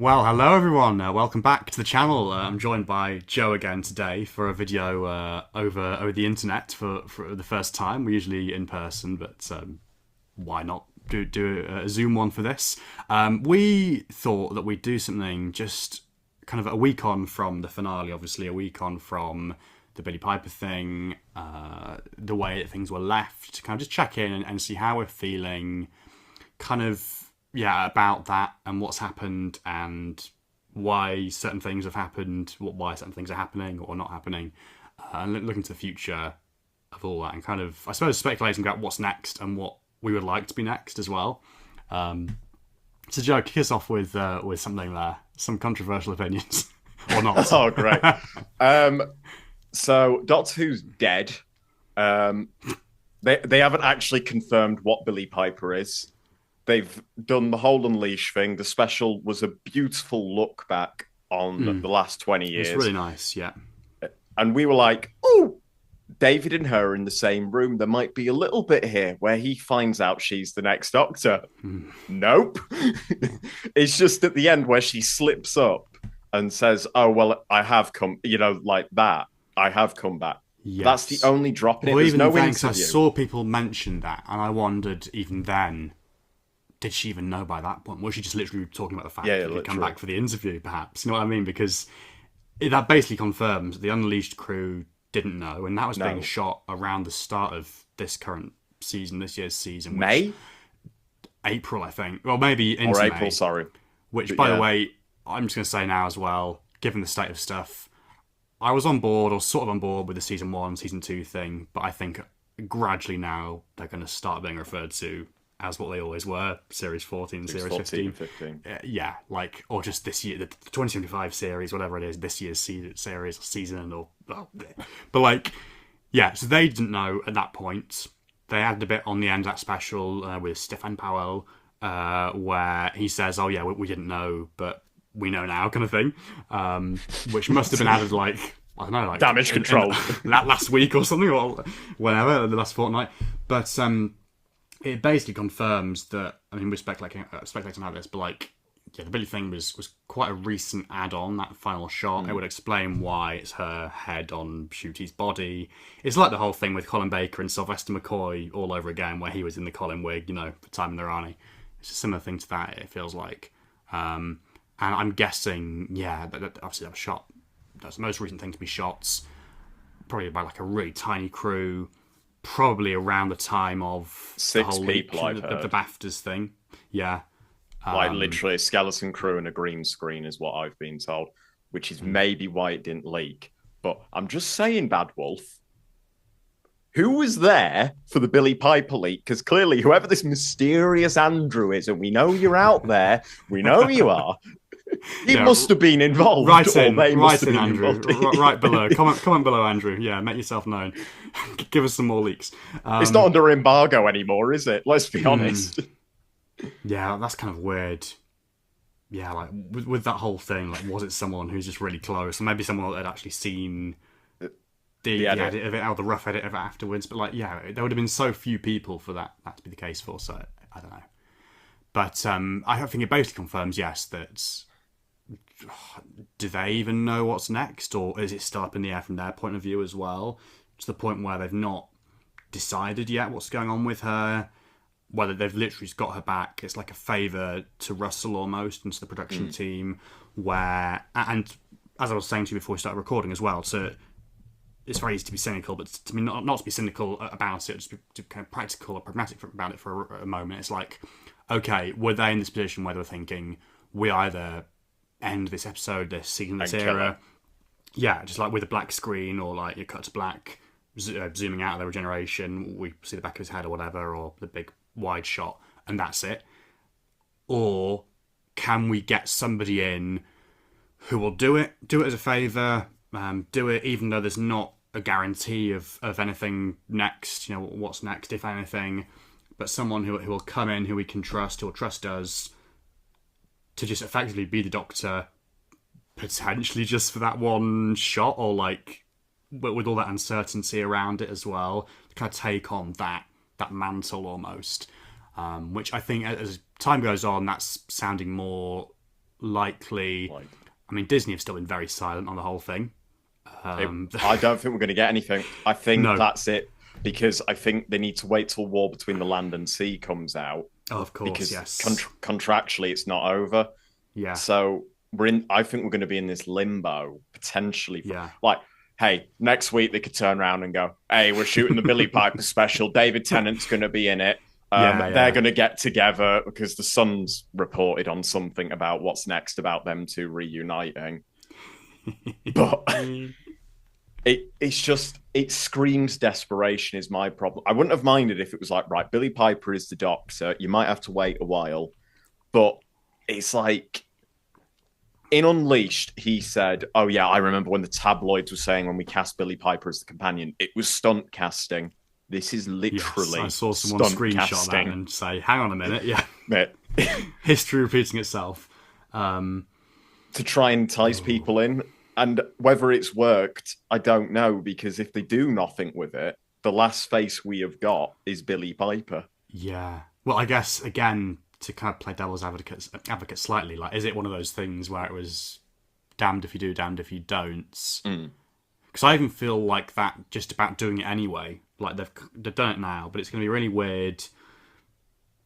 Well, hello everyone. Welcome back to the channel. I'm joined by Joe again today for a video over the internet for the first time. We're usually in person, but why not do a Zoom one for this? We thought that we'd do something just kind of a week on from the finale, obviously a week on from the Billie Piper thing, the way that things were left. Kind of just check in and see how we're feeling. Kind of about that and what's happened and why certain things have happened, why certain things are happening or not happening, and looking to the future of all that and kind of, I suppose, speculating about what's next and what we would like to be next as well. So, Joe, kick us off with something there, some controversial opinions or not. Oh, great. So Doctor Who's dead. They haven't actually confirmed what Billie Piper is. They've done the whole Unleash thing. The special was a beautiful look back on the last 20 years. It's really nice, yeah. And we were like, oh, David and her in the same room. There might be a little bit here where he finds out she's the next Doctor. Nope. It's just at the end where she slips up and says, oh, well, I have come, like that. I have come back. Yes. That's the only drop in it. Well, There's even no then, interview. I saw people mention that, and I wondered even then, did she even know by that point? Was she just literally talking about the fact that he'd come back for the interview, perhaps? You know what I mean? Because that basically confirms the Unleashed crew didn't know, and that was being shot around the start of this current season, this year's season. May? April, I think. Well, maybe into Or April, May, sorry. Which, by the way, I'm just going to say now as well, given the state of stuff, I was on board, or sort of on board with the season 1, season 2 thing, but I think gradually now they're going to start being referred to as what they always were, Series 14, Series 15. Or just this year, the 2075 series, whatever it is, this year's series or season, so they didn't know at that point. They added a bit on the end of that special with Stefan Powell, where he says, oh yeah, we didn't know, but we know now, kind of thing, which must have been added damage control last week or something, or whenever, the last fortnight. But it basically confirms that, I mean, we're speculating about this, but the Billie thing was quite a recent add-on, that final shot. It would explain why it's her head on Ncuti's body. It's like the whole thing with Colin Baker and Sylvester McCoy all over again, where he was in the Colin wig, for Time and Irani. It's a similar thing to that, it feels like. And I'm guessing, that obviously that was shot. That's the most recent thing to be shot, probably by a really tiny crew, probably around the time of 6 the whole people, leak, the BAFTAs thing. Yeah. Literally a skeleton crew and a green screen is what I've been told, which is maybe why it didn't leak. But I'm just saying, Bad Wolf, who was there for the Billie Piper leak? Because clearly whoever this mysterious Andrew is, and we know you're out there, we know you are, he must have been involved. Right in, Andrew. Right below. Comment below, Andrew. Yeah, make yourself known. Give us some more leaks. It's not under embargo anymore, is it? Let's be honest. Yeah, that's kind of weird. Yeah, with that whole thing, was it someone who's just really close, or maybe someone that had actually seen the edit of it, or the rough edit of it afterwards? But there would have been so few people for that to be the case for. So I don't know. But I think it basically confirms, yes, that. Do they even know what's next, or is it still up in the air from their point of view as well, to the point where they've not decided yet what's going on with her, whether they've literally just got her back? It's like a favour to Russell almost, and to the production team, where, and as I was saying to you before we started recording as well, it's very easy to be cynical, but to me, not to be cynical about it, just to be kind of practical or pragmatic about it for a moment. It's like, okay, were they in this position where they were thinking, we either end this episode, this season, this era, just with a black screen, or you cut to black, zooming out of the regeneration, we see the back of his head or whatever, or the big wide shot, and that's it? Or can we get somebody in who will do it as a favour, do it even though there's not a guarantee of anything next, what's next, if anything, but someone who will come in, who we can trust, who will trust us, to just effectively be the Doctor, potentially just for that one shot, or with all that uncertainty around it as well, to kind of take on that mantle almost, which I think as time goes on, that's sounding more likely. I mean, Disney have still been very silent on the whole thing. I don't think we're going to get anything. I think that's it, because I think they need to wait till War Between the Land and Sea comes out. Oh, of course, because yes. Contractually, it's not over. Yeah. So I think we're going to be in this limbo potentially. Yeah. Like, hey, next week they could turn around and go, "Hey, we're shooting the Billie Piper special. David Tennant's going to be in it. They're going to get together," because the Sun's reported on something about what's next about them two reuniting. But it screams desperation is my problem. I wouldn't have minded if it was like, right, Billie Piper is the Doctor. You might have to wait a while, but it's like in Unleashed, he said, "Oh yeah, I remember when the tabloids were saying when we cast Billie Piper as the companion, it was stunt casting. This is literally." Yes, I saw someone screenshot that and say, "Hang on a minute, yeah." History repeating itself. To try and entice people in. And whether it's worked, I don't know, because if they do nothing with it, the last face we have got is Billie Piper. Yeah. Well, I guess, again, to kind of play devil's advocate slightly, like, is it one of those things where it was damned if you do, damned if you don't? Because I even feel like that just about doing it anyway. Like, they've done it now, but it's going to be really weird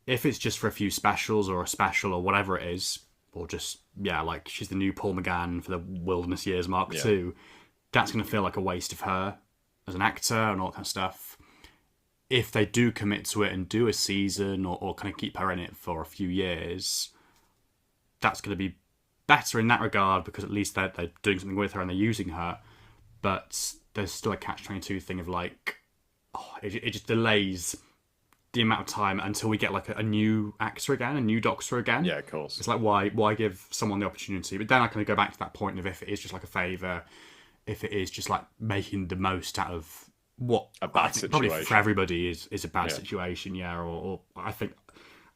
if it's just for a few specials or a special or whatever it is. Or just, like she's the new Paul McGann for the Wilderness Years Mark II. That's going to feel like a waste of her as an actor and all that kind of stuff. If they do commit to it and do a season or kind of keep her in it for a few years, that's going to be better in that regard, because at least they're doing something with her and they're using her. But there's still a catch-22 thing of like, it just delays the amount of time until we get like a new actor again, a new Doctor again. Yeah, of course. It's like, why give someone the opportunity? But then I kind of go back to that point of if it is just like a favour, if it is just like making the most out of what a bad situation probably for everybody is a bad situation, or I think,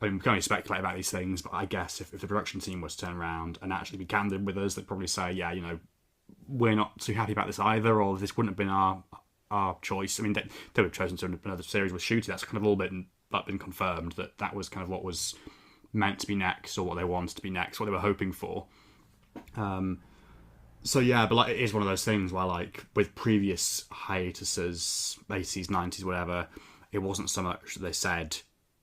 I mean, we can only speculate about these things, but I guess if the production team was to turn around and actually be candid with us, they'd probably say, we're not too happy about this either, or this wouldn't have been our choice. I mean, they would have chosen to another series was shooting. That's kind of all been confirmed, that was kind of what was meant to be next, or what they wanted to be next, what they were hoping for. So yeah, but like, it is one of those things where, like, with previous hiatuses, 80s, 90s, whatever, it wasn't so much that they said,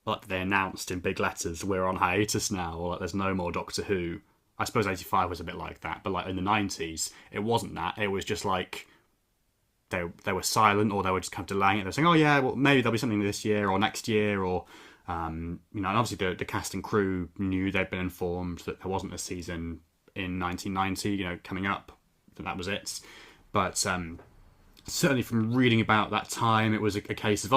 like, they announced in big letters, we're on hiatus now, or like, there's no more Doctor Who. I suppose 85 was a bit like that, but like in the 90s, it wasn't that. It was just like, they were silent, or they were just kind of delaying it. They were saying, "Oh yeah, well maybe there'll be something this year or next year," or and obviously the cast and crew knew, they'd been informed that there wasn't a season in 1990, coming up. That was it. But certainly from reading about that time, it was a case of,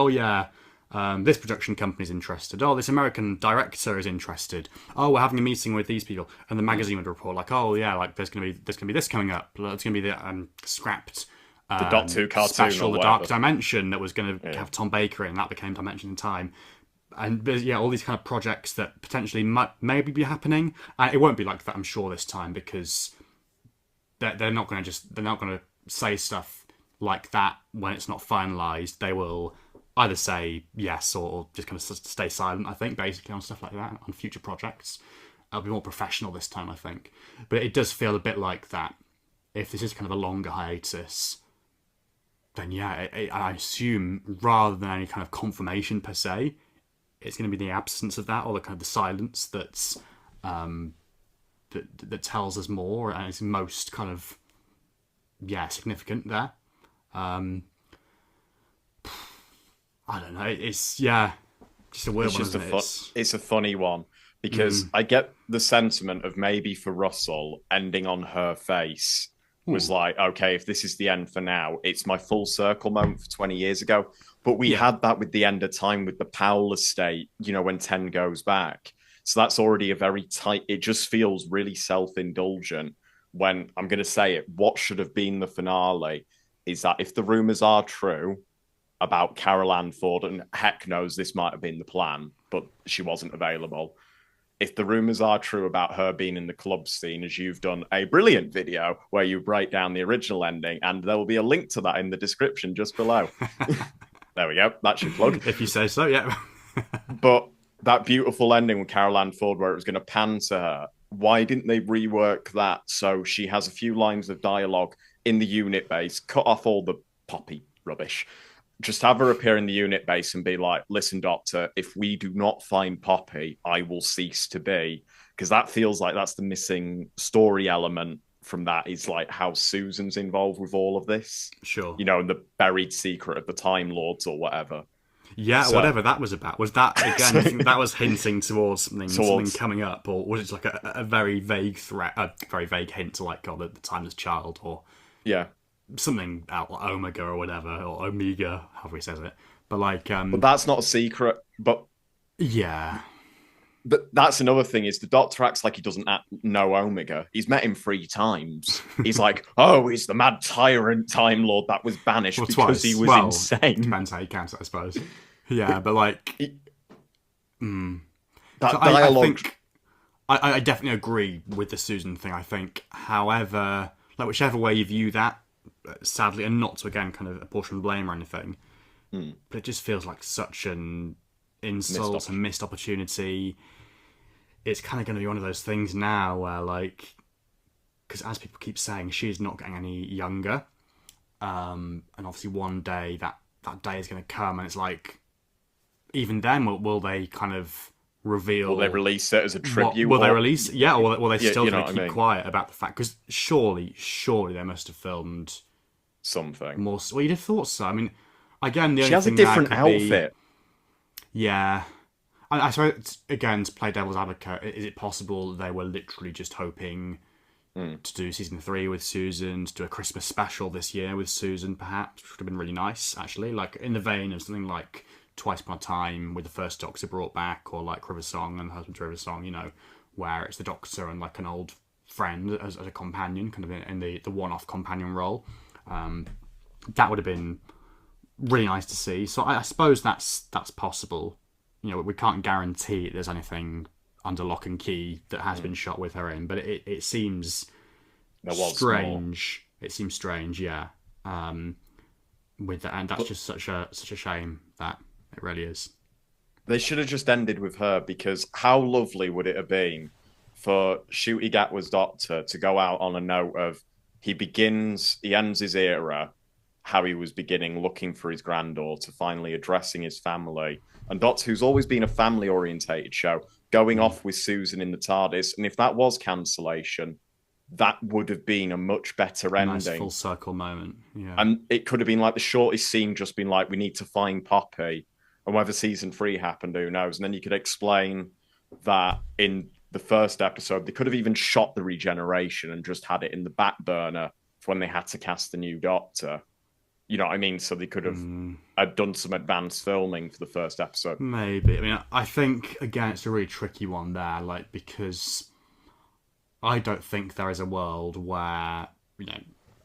this production company's interested. Oh, this American director is interested. Oh, we're having a meeting with these people, and the magazine would report like, "Oh yeah, like there's gonna be this coming up. There's gonna be the scrapped." The Doctor Who cartoon special, The Dark Dimension, that was going to have Tom Baker in, that became Dimension in Time. And all these kind of projects that potentially might maybe be happening. And it won't be like that, I'm sure, this time, because they're not going to say stuff like that when it's not finalised. They will either say yes or just kind of stay silent, I think, basically, on stuff like that, on future projects. It'll be more professional this time, I think. But it does feel a bit like that. If this is kind of a longer hiatus, then I assume, rather than any kind of confirmation per se, it's going to be the absence of that, or the kind of the silence that tells us more and is most kind of significant there. I don't know. It's just a weird one, isn't it? It's a funny one, because I get the sentiment of maybe for Russell, ending on her face was like, okay, if this is the end for now, it's my full circle moment for 20 years ago. But we had that with the end of time with the Powell estate, when 10 goes back. So that's already a very tight, it just feels really self-indulgent when, I'm going to say it, what should have been the finale is that if the rumours are true about Carol Ann Ford, and heck knows this might have been the plan, but she wasn't available. If the rumours are true about her being in the club scene, as you've done a brilliant video where you break down the original ending, and there will be a link to that in the description just below. There we go. That's your plug. If you say so, yeah. But that beautiful ending with Carol Ann Ford, where it was going to pan to her, why didn't they rework that so she has a few lines of dialogue in the unit base, cut off all the Poppy rubbish, just have her appear in the unit base and be like, listen, Doctor, if we do not find Poppy, I will cease to be. Because that feels like that's the missing story element from that, is like how Susan's involved with all of this. Sure. You know, and the buried secret of the Time Lords or whatever. Yeah, So, whatever that was about. Was that, again, you think that was hinting towards something coming up? Or was it just like a very vague threat, a very vague hint to like, the Timeless Child, or yeah, something out like Omega or whatever, or Omega, however he says it. But like, but that's not a secret. But yeah, that's another thing, is the Doctor acts like he doesn't know Omega. He's met him 3 times. He's like, oh, he's the mad tyrant Time Lord that was banished because twice. He was insane. Depends how you count it, I suppose. Yeah, but like, that so dialogue. I definitely agree with the Susan thing. I think, however, like whichever way you view that, sadly, and not to again kind of apportion blame or anything, but it just feels like such an insult and missed opportunity. It's kind of going to be one of those things now where, like, because as people keep saying, she's not getting any younger, and obviously one day that day is going to come, and it's like, even then, will they kind of reveal? Will they release it as a tribute? Will they release? Yeah, or will they still keep quiet about the fact? Because surely they must have filmed something more. Well, you'd have thought so. I mean, again, she has a different outfit. Yeah. I suppose, again, to play devil's advocate, is it possible they were literally just hoping to do season 3 with Susan, to do a Christmas special this year with Susan, perhaps, which would have been really nice, actually, like in the vein of something like Twice Upon a Time with the first Doctor brought back, or like River Song and Husband to River Song, you know, where it's the Doctor and like an old friend as a companion, kind of in the one-off companion role. That would have been really nice to see. So I suppose that's possible. You know, we can't guarantee there's anything under lock and key that has been shot with her in, but it seems strange. More. It seems strange, yeah. With that, and that's just such a shame that it really is. They should have just ended with her, because how lovely would it have been for Ncuti Gatwa's Doctor to go out on a note of he ends his era, how he was beginning, looking for his granddaughter, finally addressing his family, and Doctor, who's always been a family-orientated show, going off with Susan in the TARDIS. And if that was cancellation, that would have been a much better ending. Nice full circle moment. Yeah. And it could have been like the shortest scene, just been like, we need to find Poppy. And whether season 3 happened, who knows? And then you could explain that in the first episode, they could have even shot the regeneration and just had it in the back burner for when they had to cast the new Doctor. You know what I mean? So they could have done some advanced filming for the first episode. Maybe. I mean, I think, again, it's a really tricky one there, like, because I don't think there is a world where, you know,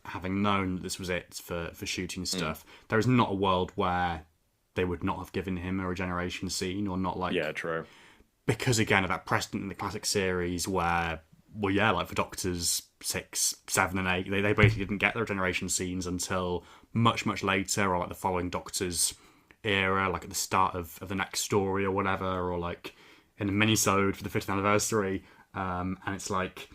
having known that this was it for shooting stuff, there is not a world where they would not have given him a regeneration scene, or not, like... Yeah, true. Because, again, of that precedent in the classic series where, well, yeah, like for Doctors 6, 7 and 8, they basically didn't get the regeneration scenes until much, much later, or like the following Doctor's era, like at the start of the next story or whatever, or like in a mini-sode for the 50th anniversary. And it's like,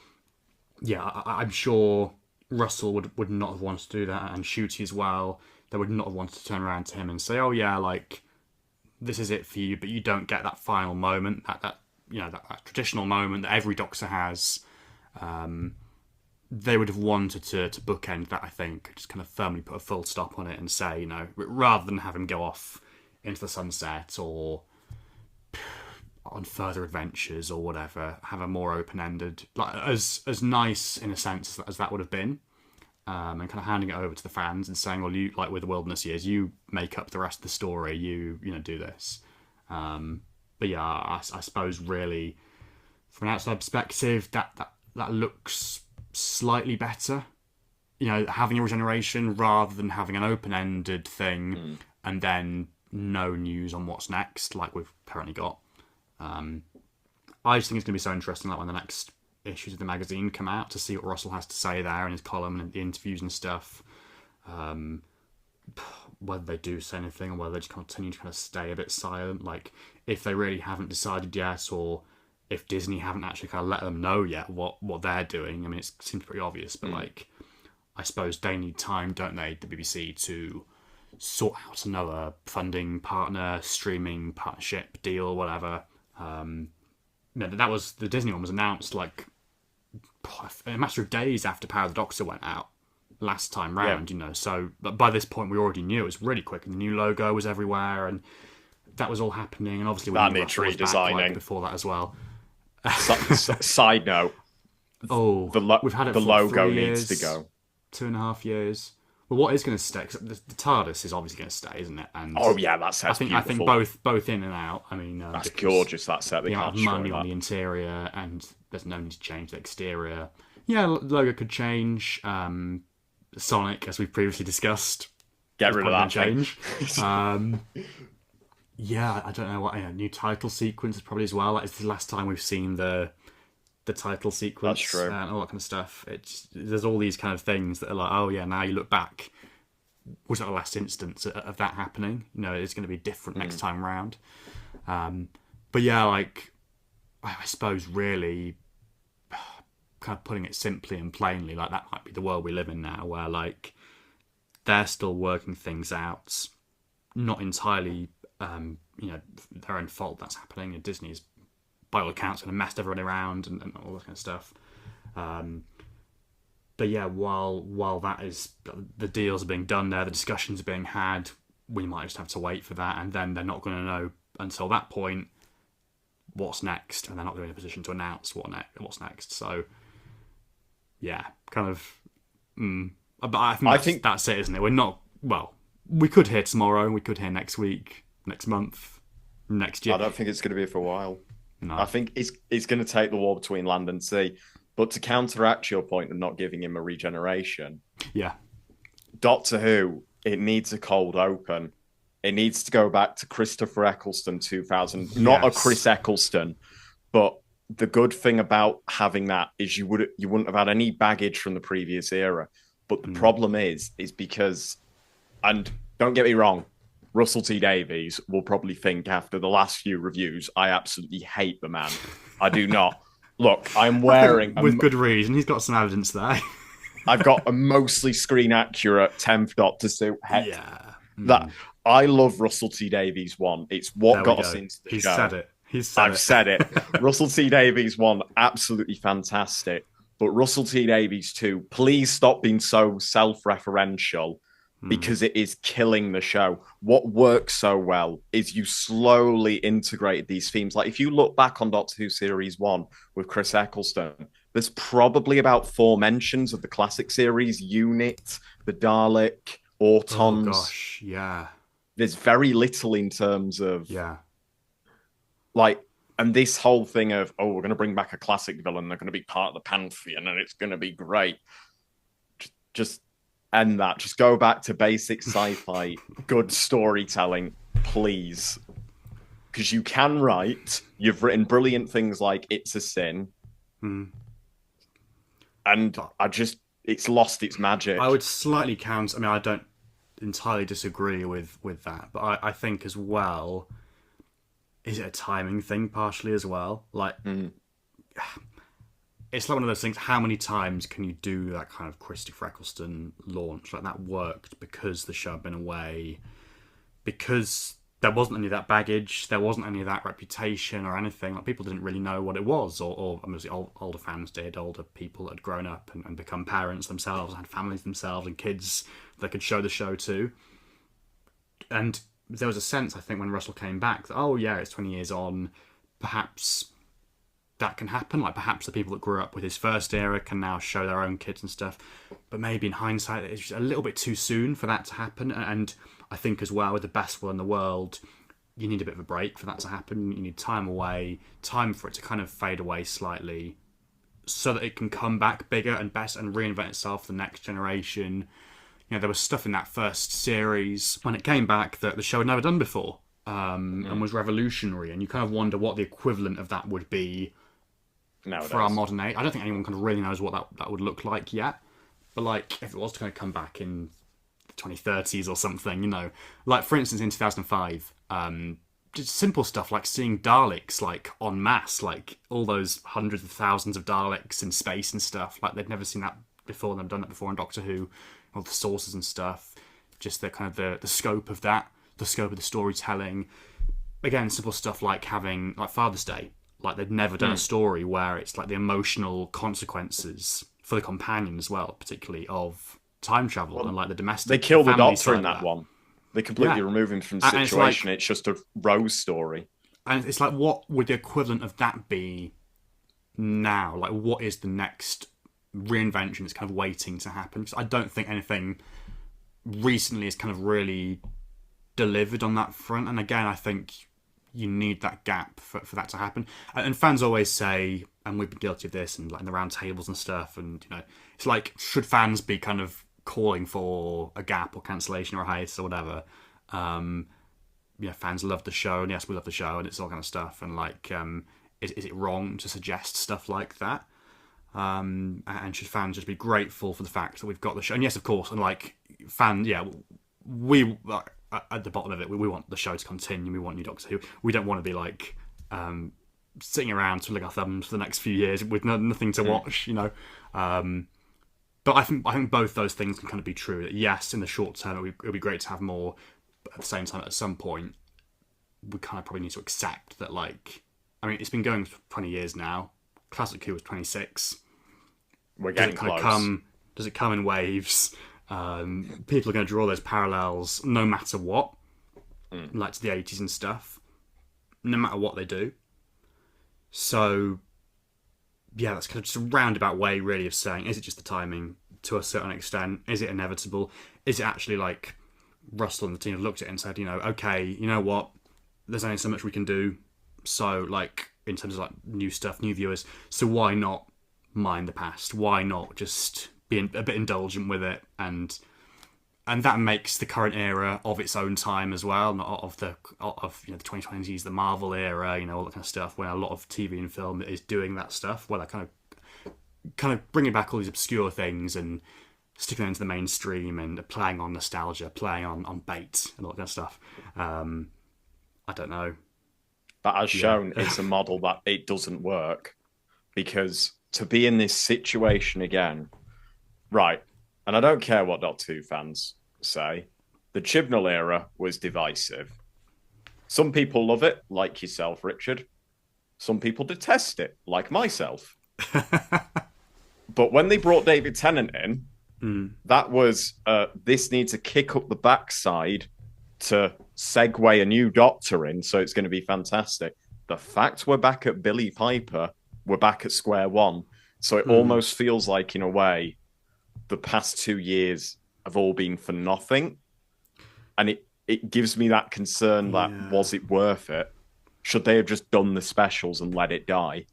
yeah, I'm sure Russell would not have wanted to do that, and Ncuti as well. They would not have wanted to turn around to him and say, oh yeah, like, this is it for you, but you don't get that final moment, that you know, that traditional moment that every Doctor has. They would have wanted to bookend that, I think, just kind of firmly put a full stop on it and say, you know, rather than have him go off into the sunset or on further adventures or whatever, have a more open-ended, like as nice in a sense as that would have been, and kind of handing it over to the fans and saying, well, you, like with the Wilderness Years, you make up the rest of the story, you know, do this. But yeah, I suppose really, from an outside perspective, that looks slightly better, you know, having a regeneration rather than having an open-ended thing and then no news on what's next, like we've currently got. I just think it's going to be so interesting, like when the next issues of the magazine come out, to see what Russell has to say there in his column and the interviews and stuff. Whether they do say anything or whether they just continue to kind of stay a bit silent, like if they really haven't decided yet, or if Disney haven't actually kind of let them know yet what they're doing. I mean, it seems pretty obvious, but like, I suppose they need time, don't they, the BBC, to sort out another funding partner, streaming partnership deal, whatever. That was the Disney one was announced like a matter of days after Power of the Doctor went out last time round. So but by this point we already knew it was really quick, and the new logo was everywhere, and that was all happening. And obviously we knew Russell was back, like, before that as well. Side note: we've had it the for logo 3 needs years, to go. 2.5 years. Well, what is going to stay? Cause the TARDIS is obviously going to stay, isn't it? And that set's beautiful. I think both in and out. I mean, that's gorgeous. That set. The amount of money on the interior, and there's no need to change the exterior. Yeah, the logo could change. Sonic, as we've previously discussed, get rid of that change. Yeah, I don't know what new title sequence is probably as well. It's the last time we've seen the title sequence. That's true. And all that kind of stuff. There's all these kind of things that are like, oh yeah, now you look back, was that the last instance of that happening? It's going to be different next time round. But yeah, like, I suppose really, kind of putting it simply and plainly, like, that might be the world we live in now, where like they're still working things out, not entirely their own fault that's happening, and Disney's by all accounts kind of messed everybody around and all that kind of stuff. But yeah, while that is, the deals are being done there, the discussions are being had, we might just have to wait for that, and then they're not going to know until that point what's next, and they're not going to be in a position to announce what's next. So yeah, kind of. But I think that's it, isn't it? We're not. Well, we could hear tomorrow, we could hear next week, next month, next year. I don't think it's going to be for a while. No. I think it's going to take the war between land and sea. But to counteract your point of not giving him a regeneration, Doctor Who, it needs a cold open. It needs to go back to Christopher Eccleston 2000. Not a Chris Eccleston, but the good thing about having that is you wouldn't have had any baggage from the previous era. But the problem is because, and don't get me wrong, Russell T Davies will probably think after the last few reviews, I absolutely hate the man. I do not. Look, I'm wearing... With good reason. He's got some evidence there. I've got a mostly screen-accurate 10th Doctor suit. Yeah. That I love Russell T Davies 1. It's what got us into the show. I've said it. Russell T Davies 1, absolutely fantastic. But Russell T Davies 2, please stop being so self-referential, because it is killing the show. What works so well is you slowly integrate these themes. Like, if you look back on Doctor Who Series 1 with Chris Eccleston, there's probably about 4 mentions of the classic series, Unit, the Dalek, Autons. Oh, gosh, yeah. There's very little in terms of... Yeah. Like, and this whole thing of, we're going to bring back a classic villain, they're going to be part of the Pantheon, and it's going to be great. Just end that. Just go back to basic sci-fi, good storytelling, please. Because you can write. You've written brilliant things like It's a Sin. And it's lost its magic. I would slightly counter. I mean, I don't entirely disagree with that, but I think as well, is it a timing thing partially as well? Like, it's like one of those things, how many times can you do that kind of Christopher Eccleston launch? Like, that worked because the show had been away, because there wasn't any of that baggage, there wasn't any of that reputation or anything. Like, people didn't really know what it was, or obviously older fans did, older people that had grown up and become parents themselves, had families themselves and kids they could show the show to. And there was a sense, I think, when Russell came back, that, it's 20 years on, perhaps that can happen. Like, perhaps the people that grew up with his first era can now show their own kids and stuff. But maybe in hindsight, it's just a little bit too soon for that to happen. And I think as well, with the best will in the world, you need a bit of a break for that to happen. You need time away, time for it to kind of fade away slightly, so that it can come back bigger and best and reinvent itself for the next generation. There was stuff in that first series when it came back that the show had never done before, and was revolutionary. And you kind of wonder what the equivalent of that would be nowadays for our modern age. I don't think anyone kind of really knows what that would look like yet. But like, if it was to kind of come back in the 2030s or something, like, for instance, in 2005, just simple stuff like seeing Daleks like en masse, like all those hundreds of thousands of Daleks in space and stuff. Like they'd never seen that before. They've done it before in Doctor Who, all the sources and stuff. Just the kind of the scope of that, the scope of the storytelling. Again, simple stuff like having like Father's Day. Like they've never done a story where it's like the emotional consequences for the companion as well, particularly of time travel and like the domestic. They kill the family Doctor in side of that one. They completely remove him from the And situation. It's just a Rose story. And it's like, what would the equivalent of that be now? Like, what is the next reinvention that's kind of waiting to happen? Because I don't think anything recently has kind of really delivered on that front. And again, I think you need that gap for that to happen. And fans always say, and we've been guilty of this, and like in the round tables and stuff, and you know, it's like, should fans be kind of calling for a gap or cancellation or a hiatus or whatever? Fans love the show, and yes, we love the show, and it's all kind of stuff. And like, is it wrong to suggest stuff like that? And should fans just be grateful for the fact that we've got the show? And yes, of course, and like we at the bottom of it, we want the show to continue. We want new Doctor Who. We don't want to be like sitting around twiddling our thumbs for the next few years with nothing to watch, you know. But I think both those things can kind of be true. That yes, in the short term, it would be great to have more, but at the same time, at some point, we kind of probably need to accept that, like, I mean, it's been going for 20 years now. Classic Who was 26. We're getting close. Does it come in waves? People are going to draw those parallels no matter what, like to the 80s and stuff, no matter what they do. So, yeah, that's kind of just a roundabout way, really, of saying, is it just the timing to a certain extent? Is it inevitable? Is it actually like Russell and the team have looked at it and said, you know, okay, you know what? There's only so much we can do. So, like, in terms of like new stuff, new viewers, so why not mind the past? Why not just be a bit indulgent with it? And that makes the current era of its own time as well, not of the 2020s, the Marvel era, you know, all that kind of stuff, where a lot of TV and film is doing that stuff, where they're kind of bringing back all these obscure things and sticking them into the mainstream and playing on nostalgia, playing on bait and all that kind of stuff. I don't know. But as shown, it's a model that it doesn't work, because to be in this situation again, right, and I don't care what Doctor Who fans say, the Chibnall era was divisive. Some people love it, like yourself, Richard. Some people detest it, like myself. But when they brought David Tennant in, that was, this needs a kick up the backside to segue a new Doctor in, so it's going to be fantastic. The fact we're back at Billie Piper, we're back at square one. So it almost feels like, in a way, the past 2 years have all been for nothing. And it gives me that concern that, was it worth it? Should they have just done the specials and let it die?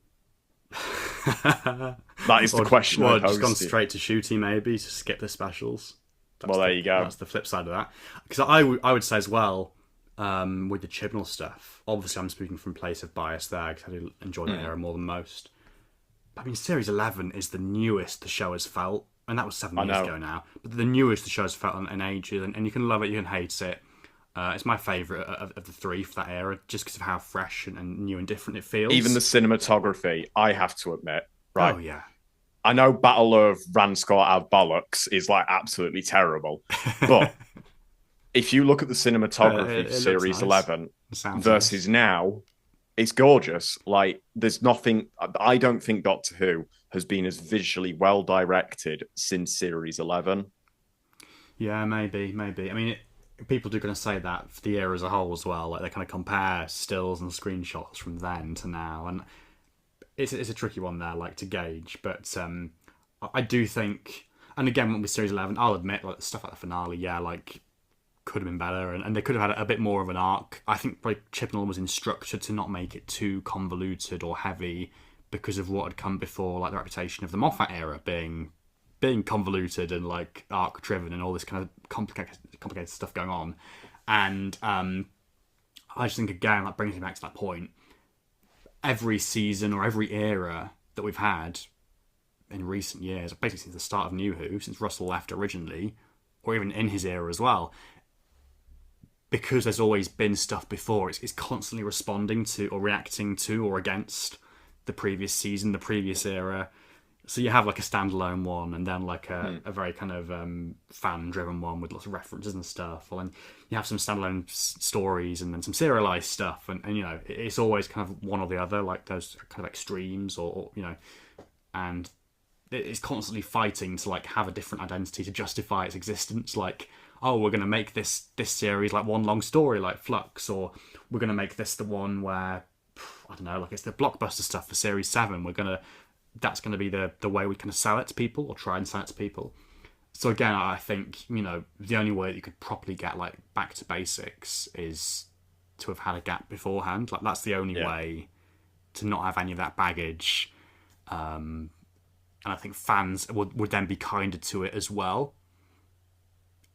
That is the question. Or just gone straight to shooting, maybe, to skip the specials. There you go. That's the flip side of that. Because I would say as well, with the Chibnall stuff, obviously I'm speaking from a place of bias there, because I do enjoy that era more than most. But I mean, Series 11 is the newest the show has felt, and that was 7 years ago now. But the newest the show has felt in ages, and you can love it, you can hate it. It's my favourite of the three for that era, just because of how fresh and new and different it feels. Even the cinematography, I have to admit, right? Oh, yeah. I know Battle of Ranscott out of Bollocks is like absolutely terrible, but if you look at the cinematography for Series 11 versus now, it's gorgeous. Like, there's nothing. I don't think Doctor Who has been as visually well directed since Series 11. Yeah, maybe. I mean, people are going to say that for the era as a whole as well. Like, they kind of compare stills and screenshots from then to now, and it's a tricky one there, like, to gauge. But I do think, and again with Series 11, I'll admit, like, stuff like the finale, like, could have been better, and they could have had a bit more of an arc. I think probably Chibnall was instructed to not make it too convoluted or heavy because of what had come before, like the reputation of the Moffat era being convoluted and like arc driven and all this kind of complicated stuff going on. And I just think, again, that brings me back to that point. Every season or every era that we've had in recent years, basically since the start of New Who, since Russell left originally, or even in his era as well, because there's always been stuff before, it's constantly responding to or reacting to or against the previous season, the previous era. So you have like a standalone one, and then like a very kind of fan-driven one with lots of references and stuff. And you have some standalone stories, and then some serialized stuff. And you know, it's always kind of one or the other, like those kind of extremes, or you know, and it's constantly fighting to like have a different identity to justify its existence. Like, oh, we're going to make this series like one long story, like Flux, or we're going to make this the one where I don't know, like it's the blockbuster stuff for Series 7. That's going to be the way we kind of sell it to people, or try and sell it to people. So again, I think, you know, the only way that you could properly get like back to basics is to have had a gap beforehand. Like that's the only way to not have any of that baggage. And I think fans would then be kinder to it as well,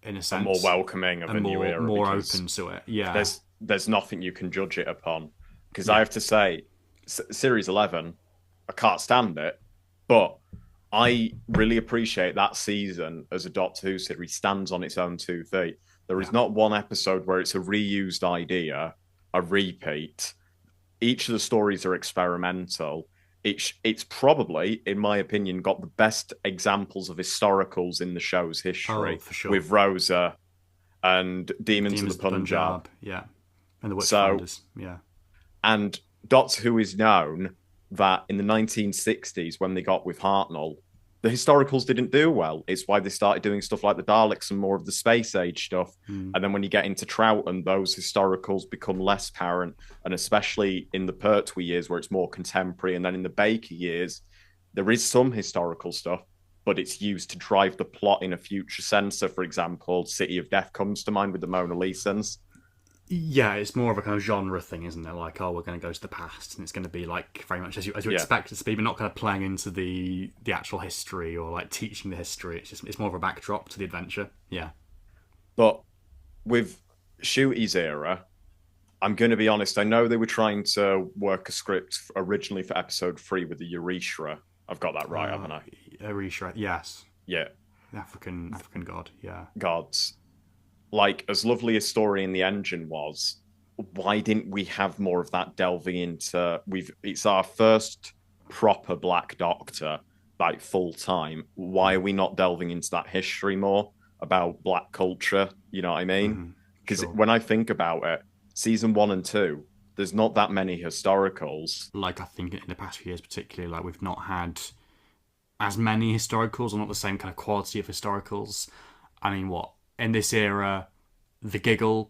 in a sense, and more welcoming of a new era, more open to it. Yeah, there's nothing you can judge it upon. Because I have to say, Series 11, I can't stand it, but I really appreciate that season as a Doctor Who series stands on its own 2 feet. There is not one episode where it's a reused idea, a repeat. Each of the stories are experimental. It's probably, in my opinion, got the best examples of historicals in the show's history, for sure. With Rosa and Demons of the Punjab. Yeah, and the Witchfinders. Yeah, and Doctor Who is known that in the 1960s, when they got with Hartnell, the historicals didn't do well. It's why they started doing stuff like the Daleks and more of the space age stuff. And then when you get into Troughton, those historicals become less apparent. And especially in the Pertwee years, where it's more contemporary, and then in the Baker years, there is some historical stuff, but it's used to drive the plot in a future sense. So, for example, City of Death comes to mind with the Mona Lisans. Yeah, it's more of a kind of genre thing, isn't it? Like, oh, we're going to go to the past, and it's going to be like very much as you expect it to be, but not kind of playing into the actual history or like teaching the history. It's more of a backdrop to the adventure. Yeah. But with Shooty's era, I'm going to be honest. I know they were trying to work a script originally for episode 3 with the Eurythra. I've got that right, haven't I? Eurythra, yes. Yeah. The African god. Yeah. Gods. Like, as lovely a story in The Engine was, why didn't we have more of that delving into... It's our first proper Black Doctor, like, full-time. Why are we not delving into that history more about Black culture? You know what I mean? Because when I think about it, season 1 and 2, there's not that many historicals. Like, I think in the past few years particularly, like, we've not had as many historicals, or not the same kind of quality of historicals. I mean, in this era, The Giggle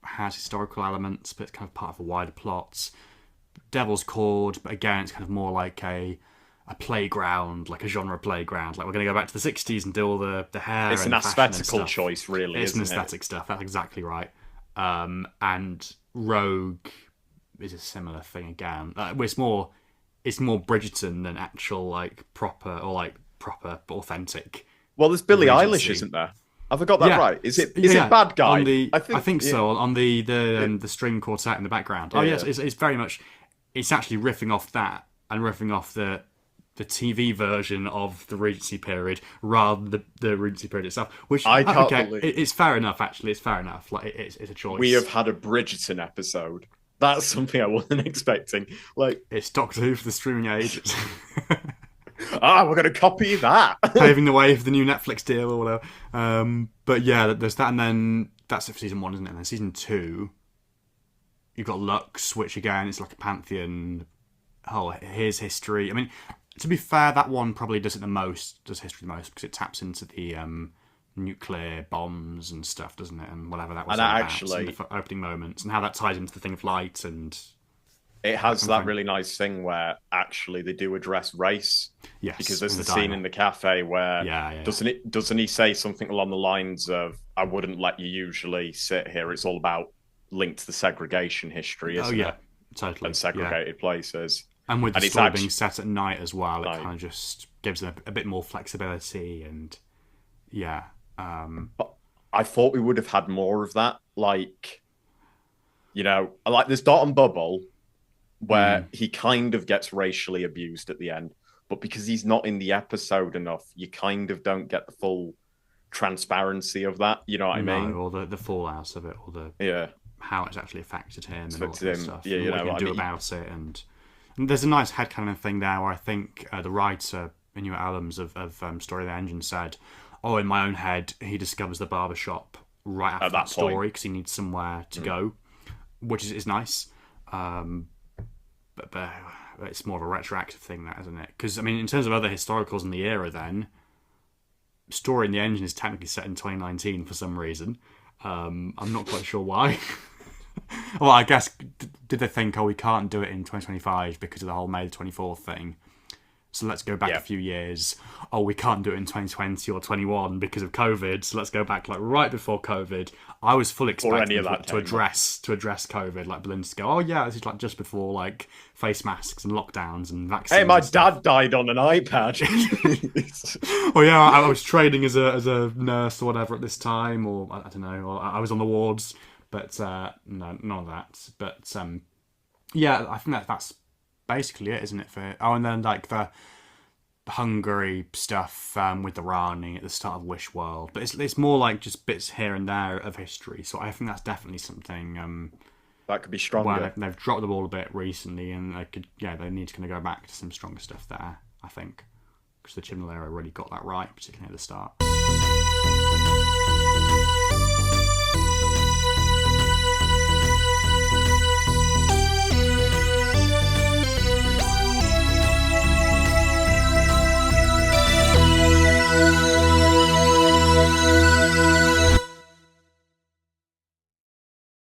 has historical elements, but it's kind of part of a wider plot. Devil's Cord, but again, it's kind of more like a playground, like a genre playground. Like, we're going to go back to the 60s and do all the hair. It's and an the fashion aesthetical and stuff. choice, really, It's isn't an aesthetic stuff. That's exactly right. And Rogue is a similar thing again. It's more Bridgerton than actual like proper but authentic. Well, there's Billie Eilish, isn't there? Have I got that right? Is it Bad Guy? I think so. On the string quartet in the background. Oh yes, it's very much. It's actually riffing off that and riffing off the TV version of the Regency period rather than the Regency period itself. Which I can't believe. It's fair enough. Actually, it's fair enough. Like it's a choice. We have had a Bridgerton episode. That's something I wasn't expecting. Like, it's Doctor Who for the streaming age. we're going to copy that. Paving the way for the new Netflix deal or whatever. But yeah, there's that, and then that's it for season 1, isn't it? And then season 2, you've got Lux, which again is like a pantheon. Oh, here's history. I mean, to be fair, that one probably does history the most, because it taps into the nuclear bombs and stuff, doesn't it? And whatever that was about, actually, and the opening moments, and how that ties into the thing of light, and it has that really nice thing where actually they do address race. Yes, because there's the scene in the cafe where doesn't he say something along the lines of, "I wouldn't let you usually sit here." It's all about linked to the segregation history, isn't it? Totally. And segregated places. And with the story being set at night as well, it kind of just gives them a bit more flexibility, and But I thought we would have had more of that. Like, you know, like there's Dot and Bubble, where he kind of gets racially abused at the end, but because he's not in the episode enough, you kind of don't get the full transparency of that. You know what I mean? Or the fallout of it, or the how it's actually affected him and all that stuff. Yeah, and what he can do about it. And there's a nice headcanon thing there where I think the writer in New Albums of Story of the Engine said, "Oh, in my own head, he discovers the barbershop right after that story because he needs somewhere to go," which is nice. But it's more of a retroactive thing, that, isn't it? Because, I mean, in terms of other historicals in the era then, Story in the Engine is technically set in 2019 for some reason. I'm not quite sure why. Well, I guess, did they think, we can't do it in 2025 because of the whole May the 24th thing? So let's go back a few years. We can't do it in 2020 or 21 because of COVID. So let's go back right before COVID. I was fully expecting to address COVID. Belinda to go, this is just before face masks and lockdowns and vaccines. Hey, my dad died on an iPad. I was training as a nurse or whatever at this time, or I don't know, or I was on the wards. But no, none of that. But I think that's basically it, isn't it? And then the Hungary stuff with the Rani at the start of Wish World, but it's more just bits here and there of history. So I think that's definitely something that could be stronger. Well, they've dropped the ball a bit recently, and they need to go back to some stronger stuff there. I think because the Chibnall era really got that right, particularly at the start.